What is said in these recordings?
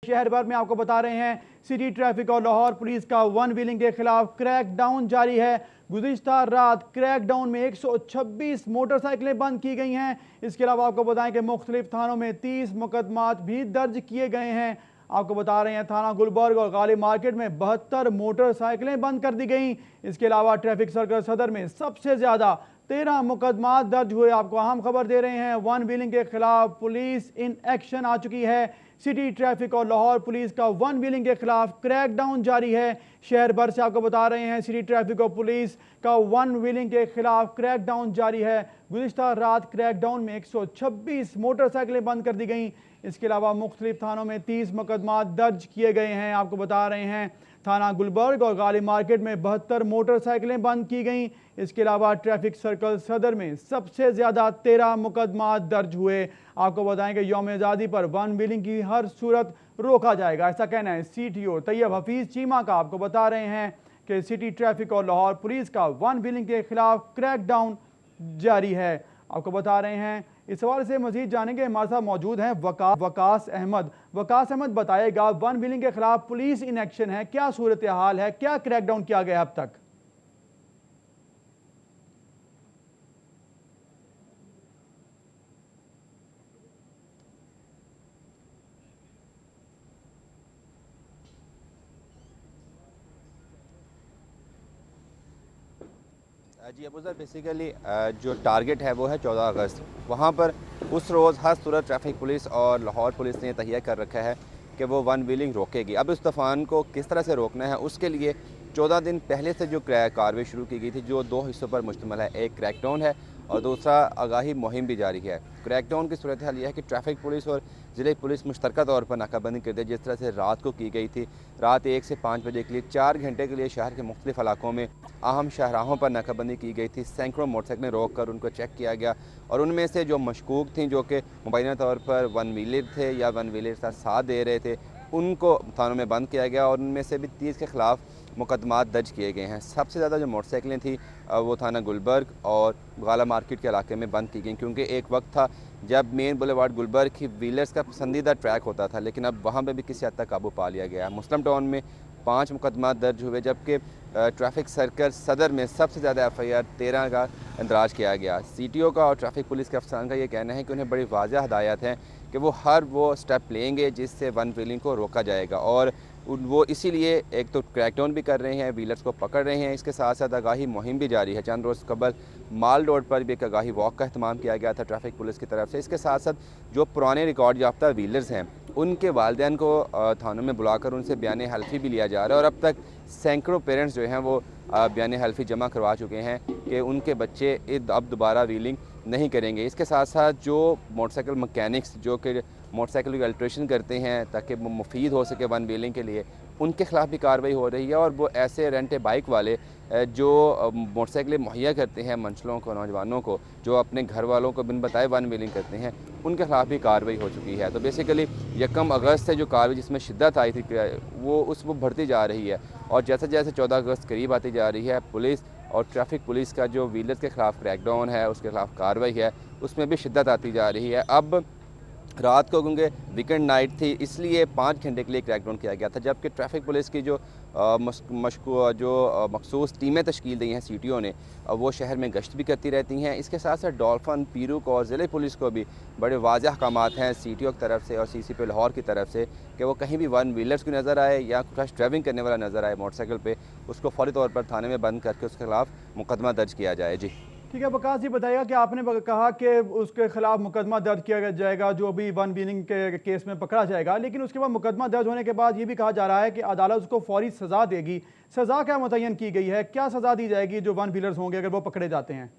शहर भर में आपको बता रहे हैं सिटी ट्रैफिक और लाहौर पुलिस का वन व्हीलिंग के खिलाफ क्रैकडाउन जारी है। गुज़िश्ता रात क्रैकडाउन में 126 मोटरसाइकिलें बंद की गई हैं। इसके अलावा आपको बताएं कि मुख्तलिफ थानों में 30 मुकदमात भी दर्ज किए गए हैं। आपको बता रहे हैं थाना गुलबर्ग और गालिब मार्केट में 72 मोटरसाइकिलें बंद कर दी गई। इसके अलावा ट्रैफिक सर्कल सदर में सबसे ज्यादा 13 मुकदमात दर्ज हुए। आपको अहम खबर दे रहे हैं, वन व्हीलिंग के खिलाफ पुलिस इन एक्शन आ चुकी है। सिटी ट्रैफिक और लाहौर पुलिस का वन व्हीलिंग के खिलाफ क्रैकडाउन जारी है। शहर भर से आपको बता रहे हैं सिटी ट्रैफिक और पुलिस का वन व्हीलिंग के खिलाफ क्रैकडाउन जारी है। गुज़िश्ता रात क्रैकडाउन में 126 मोटरसाइकिलें बंद कर दी गई। इसके अलावा मुख्तलिफ थानों में 30 मुकदमात दर्ज किए गए हैं। आपको बता रहे हैं थाना गुलबर्ग और गालिब मार्केट में 72 मोटरसाइकिलें बंद की गई। इसके अलावा ट्रैफिक सर्कल सदर में सबसे ज्यादा 13 मुकदमात दर्ज हुए। आपको बताएं कि यौम आज़ादी पर वन व्हीलिंग की हर सूरत रोका जाएगा, ऐसा कहना है CTO तैयब हफीज चीमा का। आपको बता रहे हैं कि सिटी ट्रैफिक और लाहौर पुलिस का वन व्हीलिंग के खिलाफ क्रैकडाउन जारी है। आपको बता रहे हैं इस हवाले से मजीद जानेंगे, हमारे साथ मौजूद हैं वकास अहमद। वकास अहमद बताएगा वन व्हीलिंग के खिलाफ पुलिस इन एक्शन है, क्या सूरत हाल है, क्या क्रैकडाउन किया गया अब तक? जी अबू सर, बेसिकली जो टारगेट है वो है 14 अगस्त। वहाँ पर उस रोज़ हर सूरत ट्रैफिक पुलिस और लाहौर पुलिस ने तहिया कर रखा है कि वो वन व्हीलिंग रोकेगी। अब इस तूफ़ान को किस तरह से रोकना है, उसके लिए 14 दिन पहले से जो कार्रवाई शुरू की गई थी, जो 2 हिस्सों पर मुश्तमिल है। एक क्रैकडाउन है और दूसरा आगाही मुहिम भी जारी है। क्रैकडाउन की सूरत हाल यह है कि ट्रैफिक पुलिस और ज़िले पुलिस मुश्तरका तौर पर नाकाबंदी करती है। जिस तरह से रात को की गई थी, रात 1 से 5 बजे के लिए 4 घंटे के लिए शहर के मुख्तलिफ इलाकों में अहम शाहराहों पर नाकाबंदी की गई थी। सैकड़ों मोटरसाइकिलें रोक कर उनको चेक किया गया और उनमें से जो मशकूक थी, जो कि मुबैना तौर पर वन व्हीलर थे या वन व्हीलर का साथ दे रहे थे, उनको थानों में बंद किया गया और उनमें से भी 30 के खिलाफ मुकदमात दर्ज किए गए हैं। सबसे ज़्यादा जो मोटरसाइकिलें थी वो थाना गुलबर्ग और गाला मार्केट के इलाके में बंद की गई, क्योंकि एक वक्त था जब मेन बुलेवार्ड गुलबर्ग ही व्हीलर्स का पसंदीदा ट्रैक होता था, लेकिन अब वहाँ पर भी किसी हद तक काबू पा लिया गया। मुस्लिम टाउन में 5 मुकदमात दर्ज हुए, जबकि ट्रैफिक सर्कल सदर में सबसे ज़्यादा FIR 13 का इंदराज किया गया। CTO का और ट्रैफिक पुलिस के अफसरान का ये कहना है कि उन्हें बड़ी वाज़ह हदायत हैं कि वो हर वो स्टेप लेंगे जिससे वन व्हीलिंग को रोका जाएगा, और वो इसीलिए एक तो क्रैकडाउन भी कर रहे हैं, व्हीलर्स को पकड़ रहे हैं। इसके साथ साथ आगाही मुहिम भी जारी है। चंद रोज़ कबल माल रोड पर भी एक आगाही वॉक का अहतमाम किया गया था ट्रैफिक पुलिस की तरफ से। इसके साथ साथ जो पुराने रिकॉर्ड याफ्ता व्हीलर्स हैं, उनके वालिदैन को थानों में बुलाकर उनसे बयान हल्फी भी लिया जा रहा है, और अब तक सैकड़ों पेरेंट्स जो हैं वो बयान हल्फी जमा करवा चुके हैं कि उनके बच्चे अब दोबारा व्हीलिंग नहीं करेंगे। इसके साथ साथ जो मोटरसाइकिल मकैनिक्स जो कि मोटरसाइकिल की अल्ट्रेशन करते हैं ताकि वो मुफीद हो सके वन व्हीलिंग के लिए, उनके खिलाफ भी कार्रवाई हो रही है। और वो ऐसे रेंटे बाइक वाले जो मोटरसाइकिलें मुहैया करते हैं मंचलों को, नौजवानों को, जो अपने घर वालों को बिन बताए वन व्हीलिंग करते हैं, उनके खिलाफ भी कार्रवाई हो चुकी है। तो बेसिकली 1 अगस्त से जो कार्रवाई जिसमें शिद्दत आई थी वो बढ़ती जा रही है, और जैसे जैसे 14 अगस्त करीब आती जा रही है, पुलिस और ट्रैफिक पुलिस का जो व्हीलर्स के खिलाफ क्रैकडाउन है, उसके खिलाफ कार्रवाई है, उसमें भी शिद्दत आती जा रही है। अब रात को क्योंकि वीकेंड नाइट थी, इसलिए 5 घंटे के लिए क्रैकडाउन किया गया था, जबकि ट्रैफिक पुलिस की जो मखसूस टीमें तश्कील दी हैं CTO ने, वो शहर में गश्त भी करती रहती हैं। इसके साथ साथ डॉल्फिन, पीरुक और ज़िले पुलिस को भी बड़े वाज़ह अहकामात हैं CTO की तरफ से और CCP लाहौर की तरफ से कि वो कहीं भी वन व्हीलर्स की नज़र आए या क्रश ड्राइविंग करने वाला नज़र आए मोटरसाइकिल पर, उसको फौरी तौर पर थाने में बंद करके उसके खिलाफ मुकदमा दर्ज किया जाए। जी ठीक है वकास जी, बताइएगा कि आपने कहा कि उसके खिलाफ मुकदमा दर्ज किया जाएगा जो भी वन व्हीलिंग के केस में पकड़ा जाएगा, लेकिन उसके बाद मुकदमा दर्ज होने के बाद ये भी कहा जा रहा है कि अदालत उसको फौरी सज़ा देगी। सज़ा क्या मुतय्यन की गई है, क्या सज़ा दी जाएगी जो वन व्हीलर्स होंगे अगर वो पकड़े जाते हैं?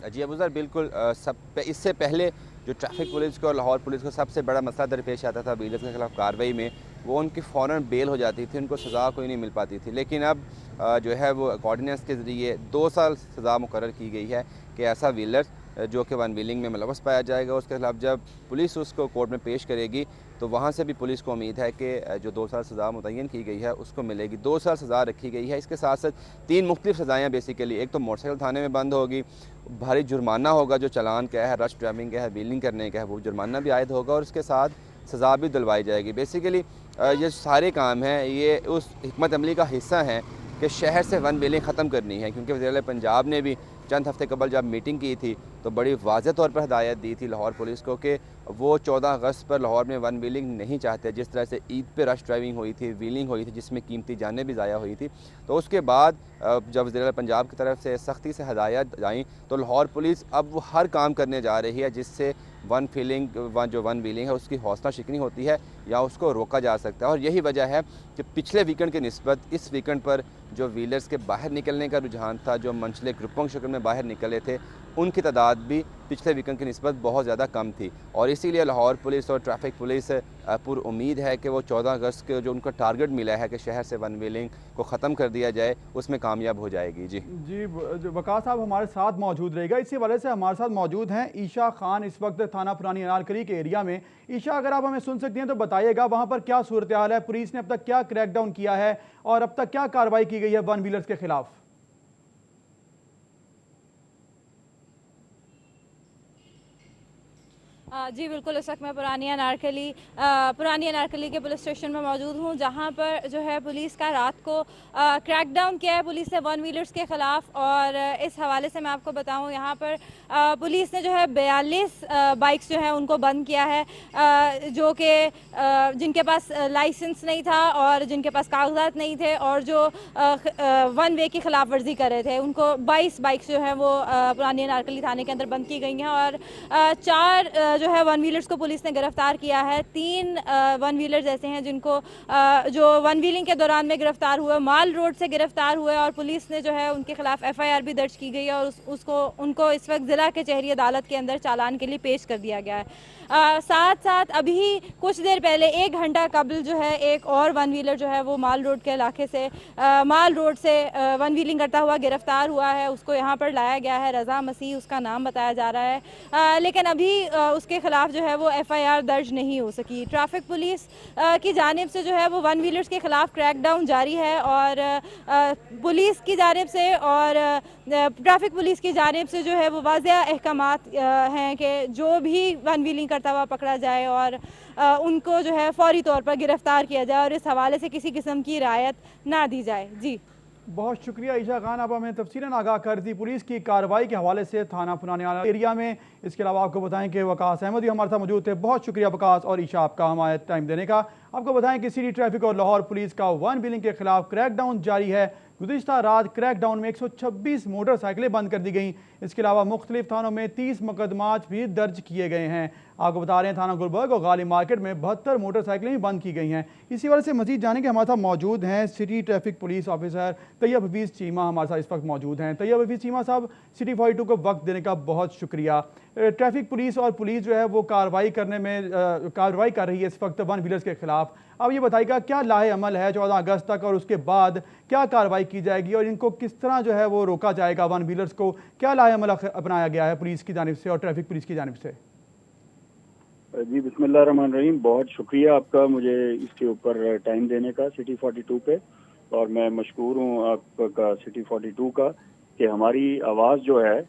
जी अबू सर, बिल्कुल इससे पहले जो ट्रैफिक पुलिस को और लाहौर पुलिस को सबसे बड़ा मसला दरपेश आता था व्हीलर्स के खिलाफ कार्रवाई में, वो उनकी फ़ौरन बेल हो जाती थी, उनको सज़ा कोई नहीं मिल पाती थी। लेकिन अब जो है वो ऑर्डिनेंस के ज़रिए 2 साल सज़ा मुकर्रर की गई है कि ऐसा व्हीलर जो कि वन व्हीलिंग में मुलव्वस पाया जाएगा, उसके खिलाफ जब पुलिस उसको कोर्ट में पेश करेगी तो वहाँ से भी पुलिस को उम्मीद है कि जो 2 साल सज़ा मुतय्यन की गई है उसको मिलेगी। 2 साल सज़ा रखी गई है। इसके साथ साथ 3 मुख्तलिफ सज़ाएँ बेसिकली, एक तो मोटरसाइकिल थाने में बंद होगी, भारी जुर्माना होगा, जो चालान क्या है, रश ड्राइविंग का है, व्हीलिंग करने का है, वो जुर्माना भी आयद होगा और उसके साथ सज़ा भी दिलवाई जाएगी। बेसिकली ये सारे काम हैं, ये उस हिकमत अमली का हिस्सा हैं कि शहर से वन व्हीलिंग ख़त्म करनी है, क्योंकि वज़ीर पंजाब ने भी चंद हफ्ते कबल जब मीटिंग की थी तो बड़ी वाज़ेह तौर पर हिदायत दी थी लाहौर पुलिस को कि वो 14 अगस्त पर लाहौर में वन व्हीलिंग नहीं चाहते। जिस तरह से ईद पे रश ड्राइविंग हुई थी, व्हीलिंग हुई थी, जिसमें कीमती जानें भी ज़ाया हुई थी, तो उसके बाद जब वज़ीर पंजाब की तरफ से सख्ती से हिदायत आई तो लाहौर पुलिस अब वो हर काम करने जा रही है जिससे वन व्हीलिंग है उसकी हौसला शिकनी होती है या उसको रोका जा सकता है। और यही वजह है कि पिछले वीकेंड की निस्बत इस वीकेंड पर जो व्हीलर्स के बाहर निकलने का रुझान था, जो मंचले ग्रुपों की शक्ल में बाहर निकले थे, उनकी तादाद भी पिछले वीकेंड की निस्बत बहुत ज़्यादा कम थी। और इसीलिए लाहौर पुलिस और ट्रैफिक पुलिस पुर उम्मीद है कि वो 14 अगस्त के जो उनका टारगेट मिला है कि शहर से वन व्हीलिंग को ख़त्म कर दिया जाए, उसमें कामयाब हो जाएगी। जी वक़ास साहब हमारे साथ मौजूद रहेगा। इसी वजह से हमारे साथ मौजूद हैं ईशा खान, इस वक्त थाना पुरानी अनारकली के एरिया में। ईशा, अगर आप हमें सुन सकती हैं तो बताइएगा वहाँ पर क्या सूरत हाल है, पुलिस ने अब तक क्या क्रैकडाउन किया है और अब तक क्या कार्रवाई की गई है वन व्हीलर्स के खिलाफ? जी बिल्कुल, इस वक्त मैं पुरानी अनारकली के पुलिस स्टेशन में मौजूद हूँ, जहाँ पर जो है पुलिस का रात को क्रैकडाउन किया है पुलिस ने वन व्हीलर्स के ख़िलाफ़। और इस हवाले से मैं आपको बताऊँ, यहाँ पर पुलिस ने जो है 42 बाइक्स जो है उनको बंद किया है, जो कि जिनके पास लाइसेंस नहीं था और जिनके पास कागजात नहीं थे और जो वन वे की खिलाफ वर्जी कर रहे थे, उनको 22 बाइक्स जो है वो पुरानी अनारकली थाने के अंदर बंद की गई हैं। और 4 जो है वन व्हीलर्स को पुलिस ने गिरफ्तार किया है। 3 वन व्हीलर्स ऐसे हैं जिनको जो वन व्हीलिंग के दौरान में गिरफ्तार हुए, माल रोड से गिरफ्तार हुए और पुलिस ने जो है उनके खिलाफ FIR भी दर्ज की गई है और उनको इस वक्त ज़िला कचहरी अदालत के अंदर चालान के लिए पेश कर दिया गया है। साथ साथ अभी कुछ देर पहले 1 घंटा कबल जो है एक और वन व्हीलर जो है वो माल रोड के इलाके से माल रोड से वन व्हीलिंग करता हुआ गिरफ्तार हुआ है। उसको यहाँ पर लाया गया है, रज़ा मसीह उसका नाम बताया जा रहा है, लेकिन अभी उसके खिलाफ जो है वो FIR दर्ज नहीं हो सकी। ट्रैफिक पुलिस की जानिब से जो है वो वन व्हीलर्स के खिलाफ क्रैकडाउन जारी है और पुलिस की जानिब से और ट्रैफिक पुलिस की जानिब से जो है वो वाज़ेह अहकामात हैं कि जो भी वन व्हीलिंग करता हुआ पकड़ा जाए और उनको जो है फौरी तौर पर गिरफ्तार किया जाए और इस हवाले से किसी किस्म की रियायत ना दी जाए। जी बहुत शुक्रिया ईशा खान, आप हमें तफसीलन आगाह कर दी पुलिस की कार्रवाई के हवाले से थाना पुराने एरिया में। इसके अलावा आपको बताएं कि वकास अहमद भी हमारे साथ मौजूद थे। बहुत शुक्रिया वकास और ईशा आपका हमारे टाइम देने का। आपको बताएं कि सिटी ट्रैफिक और लाहौर पुलिस का वन व्हीलिंग के खिलाफ क्रैकडाउन जारी है। गुज़िश्ता रात क्रैकडाउन में 126 मोटरसाइकिलें बंद कर दी गई। इसके अलावा मुख्तलिफ थानों में 30 मुकदमात भी दर्ज किए गए हैं। आपको बता रहे हैं थाना गुलबर्ग और गाली मार्केट में 72 मोटरसाइकिलें भी बंद की गई हैं। इसी वजह से मजीद जाने के हमारे साथ मौजूद हैं city traffic police officer Tayyab Hafeez Cheema हमारे साथ इस वक्त मौजूद हैं। तैयब हफीज़ चीमा साहब, सिटी 42 को वक्त देने का बहुत शुक्रिया। ट्रैफिक पुलिस और पुलिस जो है वो कार्रवाई कर रही है इस वक्त वन व्हीलर्स के खिलाफ। अब ये बताइएगा क्या लाहे अमल है 14 अगस्त तक और उसके बाद क्या कार्रवाई की जाएगी और इनको किस तरह जो है वो रोका जाएगा, वन व्हीलर्स को क्या लाहे अमल अपनाया गया है पुलिस की जानिब से और ट्रैफिक पुलिस की जानिब से? जी बिस्मिल्लाहिर्रहमानिर्रहीम, बहुत शुक्रिया आपका मुझे इसके ऊपर टाइम देने का सिटी 42 पे। और मैं मशकूर हूँ आपका सिटी 42 का कि हमारी आवाज़ जो है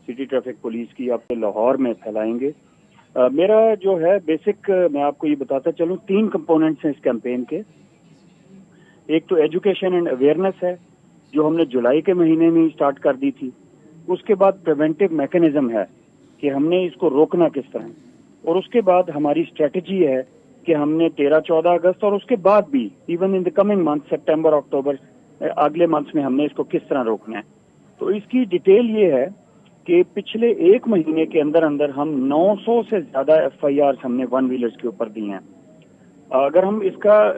सिटी ट्रैफिक पुलिस की आप लाहौर में फैलाएंगे। मेरा जो है बेसिक मैं आपको ये बताता चलूँ, 3 कंपोनेंट्स हैं इस कैंपेन के। एक तो एजुकेशन एंड अवेयरनेस है जो हमने जुलाई के महीने में स्टार्ट कर दी थी। उसके बाद प्रिवेंटिव मैकेनिज्म है कि हमने इसको रोकना किस तरह, और उसके बाद हमारी स्ट्रेटजी है कि हमने 13-14 अगस्त और उसके बाद भी even in the coming month सितंबर अक्टूबर अगले मंथ्स में हमने इसको किस तरह रोकना है। तो इसकी डिटेल ये है कि पिछले 1 महीने के अंदर अंदर हम 900 से ज्यादा FIR हमने वन व्हीलर्स के ऊपर दी हैं। अगर हम इसका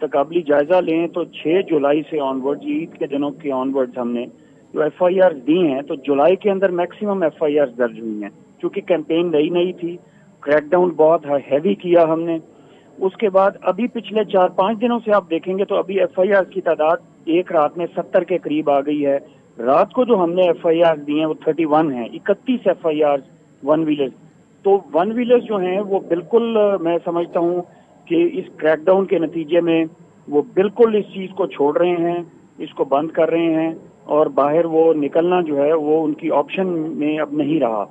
तकाबली जायजा लें तो 6 जुलाई से ऑनवर्ड, ईद के दिनों के ऑनवर्ड्स हमने जो FIR दी हैं, तो जुलाई के अंदर मैक्सिमम FIR दर्ज हुई हैं। चूंकि कैंपेन नई थी, क्रैकडाउन बहुत हैवी किया हमने। उसके बाद अभी पिछले 4-5 दिनों से आप देखेंगे तो अभी FIR की तादाद एक रात में 70 के करीब आ गई है। रात को जो हमने FIR दी हैं वो 31 हैं, 31 FIR वन व्हीलर। तो वन व्हीलर जो हैं वो बिल्कुल मैं समझता हूँ कि इस क्रैकडाउन के नतीजे में वो बिल्कुल इस चीज को छोड़ रहे हैं, इसको बंद कर रहे हैं, और बाहर वो निकलना जो है वो उनकी ऑप्शन में अब नहीं रहा।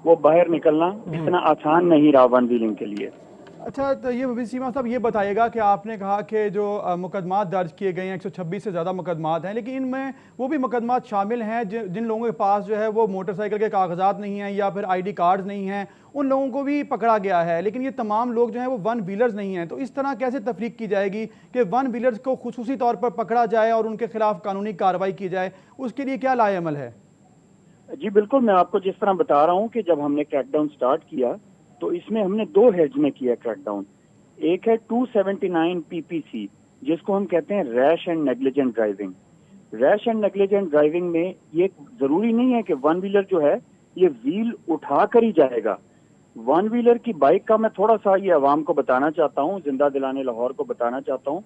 वो बाहर निकलना इतना आसान नहीं रहा वन व्हीलिंग के लिए। अच्छा, तो ये भविष्य सीमा साहब ये बताइएगा कि आपने कहा कि जो मुकदमात दर्ज किए गए हैं 126 से ज़्यादा मुकदमात हैं, लेकिन इनमें वो भी मुकदमात शामिल हैं जिन लोगों के पास जो है वो मोटरसाइकिल के कागजात नहीं हैं या फिर ID कार्ड नहीं हैं, उन लोगों को भी पकड़ा गया है, लेकिन ये तमाम लोग जो हैं वो वन व्हीलर्स नहीं हैं। तो इस तरह कैसे तफरीक की जाएगी कि वन व्हीलर्स को खुसूसी तौर पर पकड़ा जाए और उनके खिलाफ कानूनी कार्रवाई की जाए, उसके लिए क्या लाएअमल है? जी बिल्कुल, मैं आपको जिस तरह बता रहा हूँ कि जब हमने क्रैकडाउन स्टार्ट किया तो इसमें हमने 2 हेड्स में किया क्रैकडाउन। एक है 279 PPC, जिसको हम कहते हैं rash and negligent driving. Rash and negligent driving में ये जरूरी नहीं है कि वन व्हीलर जो है ये व्हील उठा कर ही जाएगा। वन व्हीलर की बाइक का मैं थोड़ा सा ये अवाम को बताना चाहता हूँ, जिंदा दिलाने लाहौर को बताना चाहता हूँ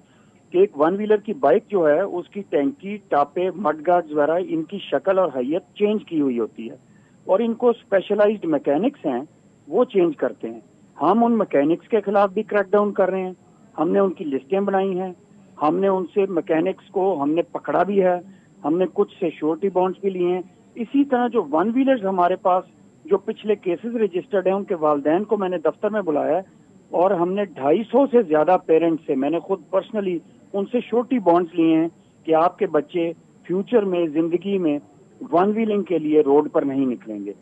कि एक वन व्हीलर की बाइक जो है उसकी टैंकी, टापे, मडगार्ड्स वगैरह इनकी शक्ल और हैयत चेंज की हुई होती है, और इनको स्पेशलाइज्ड मैकेनिक्स हैं वो चेंज करते हैं। हम उन मैकेनिक्स के खिलाफ भी क्रैकडाउन कर रहे हैं, हमने उनकी लिस्टें बनाई हैं, हमने उनसे मैकेनिक्स को हमने पकड़ा भी है, हमने कुछ से श्योरिटी बॉन्ड्स भी लिए हैं। इसी तरह जो वन व्हीलर्स हमारे पास जो पिछले केसेस रजिस्टर्ड हैं उनके वालिदैन को मैंने दफ्तर में बुलाया और हमने 250 से ज्यादा पेरेंट्स से मैंने खुद पर्सनली उनसे श्योरिटी बॉन्ड्स लिए हैं कि आपके बच्चे फ्यूचर में जिंदगी में वन व्हीलिंग के लिए रोड पर नहीं निकलेंगे।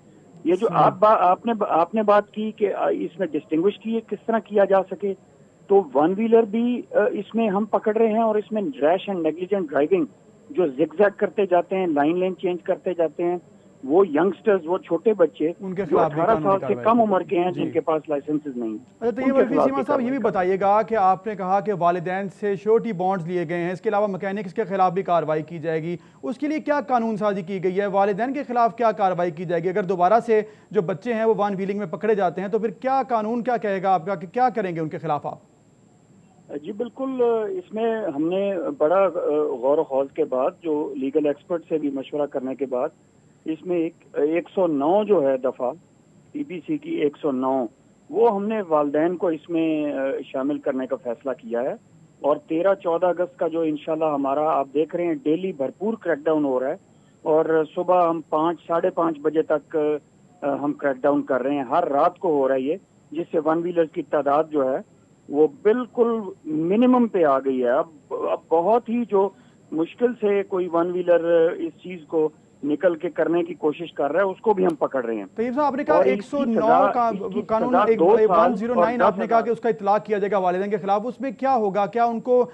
ये जो आपने बात की कि इसमें डिस्टिंग्विश किए किस तरह किया जा सके, तो वन व्हीलर भी इसमें हम पकड़ रहे हैं, और इसमें रैश एंड नेग्लिजेंट ड्राइविंग जो जिगजैग करते जाते हैं, लाइन लेन चेंज करते जाते हैं, वो यंगस्टर्स, वो छोटे बच्चे उनके जो 18 साल से कम उम्र के हैं जिनके पास लाइसेंसेस नहीं। अच्छा, तो ये वफी सीमा साहब ये भी बताइएगा कि आपने कहा कि वालिदैन से श्योरिटी बॉन्ड्स लिए गए हैं, इसके अलावा मैकेनिक्स के खिलाफ भी कार्रवाई की जाएगी, उसके लिए क्या कानून साजी की गई है? वालिदैन के खिलाफ क्या कार्रवाई की जाएगी अगर दोबारा से जो बच्चे हैं वो वन व्हीलिंग में पकड़े जाते हैं? तो फिर क्या कानून क्या कहेगा आपका कि क्या करेंगे उनके खिलाफ आप? जी बिल्कुल, इसमें हमने बड़ा गौर व खौज के बाद, जो लीगल एक्सपर्ट से भी मशवरा करने के बाद, इसमें 109 जो है दफा PPC की 109 वो हमने वालिदैन को इसमें शामिल करने का फैसला किया है। और 13-14 अगस्त का जो इंशाल्लाह हमारा, आप देख रहे हैं डेली भरपूर क्रैकडाउन हो रहा है, और सुबह हम 5-5:30 बजे तक हम क्रैकडाउन कर रहे हैं, हर रात को हो रहा है ये, जिससे वन व्हीलर की तादाद जो है वो बिल्कुल मिनिमम पे आ गई है। अब बहुत ही जो मुश्किल से कोई वन व्हीलर इस चीज को निकल के करने की कोशिश कर रहा है उसको भी हम पकड़ रहे हैं। तो साहब आपने कहा 109 का कानून 109 आपने कहा कि उसका इतलाक किया जाएगा वालिदैन के खिलाफ, उसमें क्या होगा? क्या उनको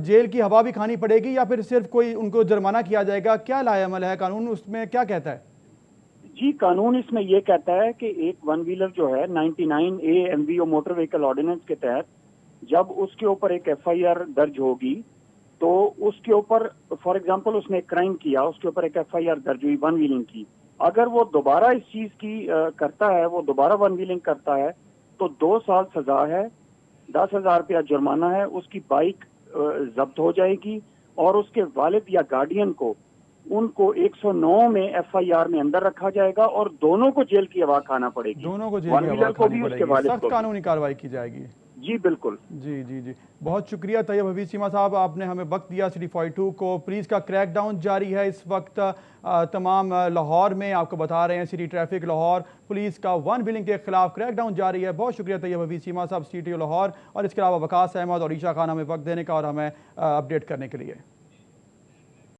जेल की हवा भी खानी पड़ेगी या फिर सिर्फ कोई उनको जुर्माना किया जाएगा? क्या लाएअमल है कानून, उसमें क्या कहता है? जी, कानून इसमें यह कहता है कि एक वन व्हीलर जो है 99A MVO motor vehicle ordinance के तहत जब उसके ऊपर एक FIR दर्ज होगी तो उसके ऊपर, फॉर एग्जांपल उसने एक क्राइम किया, उसके ऊपर एक FIR दर्ज हुई वन व्हीलिंग की, अगर वो दोबारा इस चीज की करता है, वो दोबारा वन व्हीलिंग करता है तो 2 साल सजा है, 10,000 रुपया जुर्माना है, उसकी बाइक जब्त हो जाएगी, और उसके वालिद या गार्डियन को उनको 109 में FIR में अंदर रखा जाएगा, और दोनों को जेल की हवा खाना पड़ेगी। दोनों को जेल की हवा खानी पड़ेगी, सख्त कानूनी कार्रवाई की जाएगी। जी बिल्कुल। जी जी जी, बहुत शुक्रिया तैयब हफीज सीमा साहब, आपने हमें वक्त दिया। सिटी 42 को पुलिस का क्रैकडाउन जारी है इस वक्त तमाम लाहौर में, आपको बता रहे हैं सिटी ट्रैफिक लाहौर पुलिस का वन व्हीलिंग के खिलाफ क्रैकडाउन जारी है। बहुत शुक्रिया तैयब हफीज सीमा साहब, सिटी लाहौर, और इसके अलावा वकास अहमद और ईशा खान हमें वक्त देने का और हमें अपडेट करने के लिए।